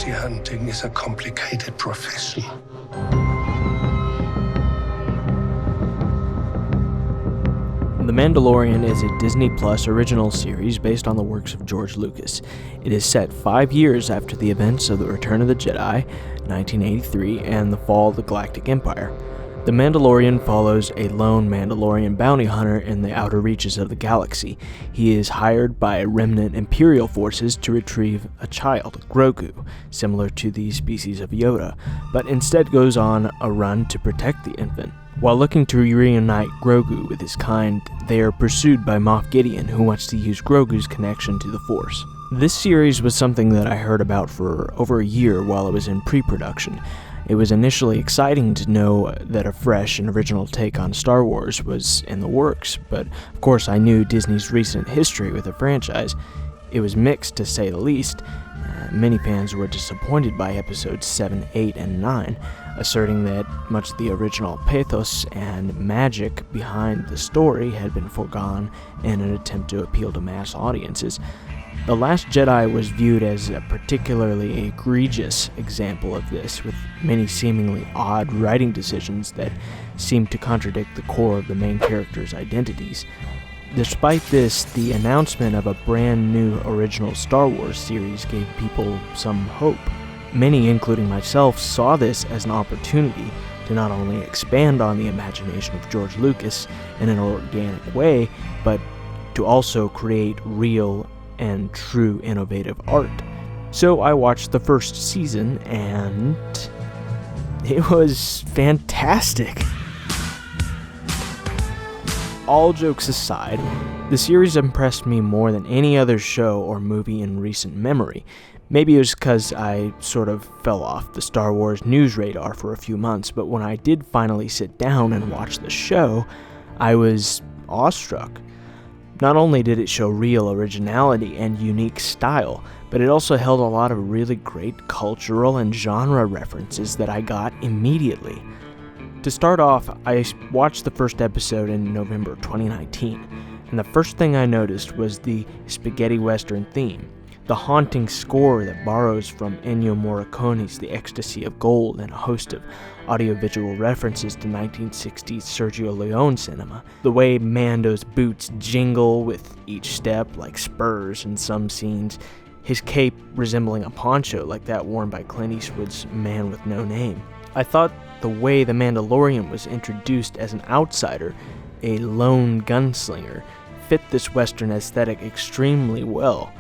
Bounty hunting is a complicated profession. The Mandalorian is a Disney Plus original series based on the works of George Lucas. It is set 5 years after the events of The Return of the Jedi, 1983, and the fall of the Galactic Empire. The Mandalorian follows a lone Mandalorian bounty hunter in the outer reaches of the galaxy. He is hired by remnant Imperial forces to retrieve a child, Grogu, similar to the species of Yoda, but instead goes on a run to protect the infant. While looking to reunite Grogu with his kind, they are pursued by Moff Gideon, who wants to use Grogu's connection to the Force. This series was something that I heard about for over a year while it was in pre-production. It was initially exciting to know that a fresh and original take on Star Wars was in the works, but of course I knew Disney's recent history with the franchise. It was mixed, to say the least. Many fans were disappointed by episodes 7, 8, and 9, asserting that much of the original pathos and magic behind the story had been foregone in an attempt to appeal to mass audiences. The Last Jedi was viewed as a particularly egregious example of this, with many seemingly odd writing decisions that seemed to contradict the core of the main characters' identities. Despite this, the announcement of a brand new original Star Wars series gave people some hope. Many, including myself, saw this as an opportunity to not only expand on the imagination of George Lucas in an organic way, but to also create real and true innovative art. So I watched the first season, and it was fantastic. All jokes aside, the series impressed me more than any other show or movie in recent memory. Maybe it was because I sort of fell off the Star Wars news radar for a few months, but when I did finally sit down and watch the show, I was awestruck. Not only did it show real originality and unique style, but it also held a lot of really great cultural and genre references that I got immediately. To start off, I watched the first episode in November 2019, and the first thing I noticed was the spaghetti western theme, the haunting score that borrows from Ennio Morricone's The Ecstasy of Gold and a host of audiovisual references to 1960s Sergio Leone cinema, the way Mando's boots jingle with each step like spurs in some scenes, his cape resembling a poncho like that worn by Clint Eastwood's Man with No Name. I thought the way the Mandalorian was introduced as an outsider, a lone gunslinger, fit this Western aesthetic extremely well,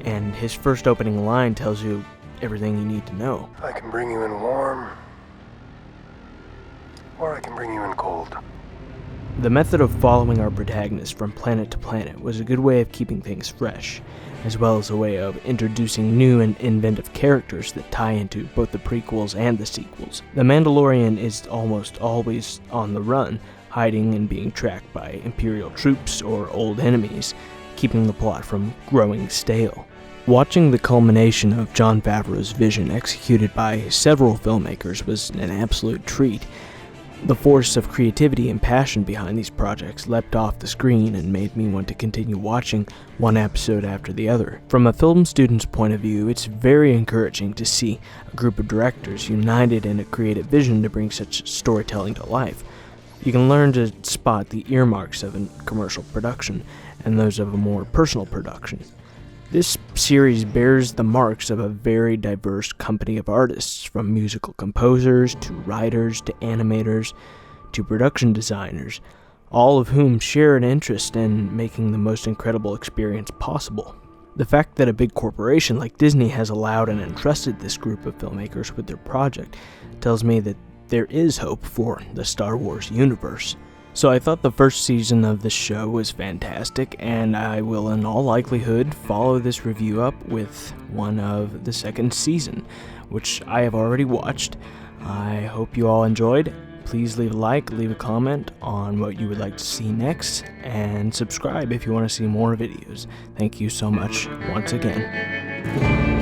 and his first opening line tells you everything you need to know. I can bring you in warm, or I can bring you in cold. The method of following our protagonist from planet to planet was a good way of keeping things fresh, as well as a way of introducing new and inventive characters that tie into both the prequels and the sequels. The Mandalorian is almost always on the run, hiding and being tracked by Imperial troops or old enemies, keeping the plot from growing stale. Watching the culmination of Jon Favreau's vision executed by several filmmakers was an absolute treat. The force of creativity and passion behind these projects leapt off the screen and made me want to continue watching one episode after the other. From a film student's point of view, it's very encouraging to see a group of directors united in a creative vision to bring such storytelling to life. You can learn to spot the earmarks of a commercial production and those of a more personal production. This series bears the marks of a very diverse company of artists, from musical composers to writers to animators to production designers, all of whom share an interest in making the most incredible experience possible. The fact that a big corporation like Disney has allowed and entrusted this group of filmmakers with their project tells me that there is hope for the Star Wars universe. So I thought the first season of the show was fantastic, and I will in all likelihood follow this review up with one of the second season, which I have already watched. I hope you all enjoyed. Please leave a like, leave a comment on what you would like to see next, and subscribe if you want to see more videos. Thank you so much once again.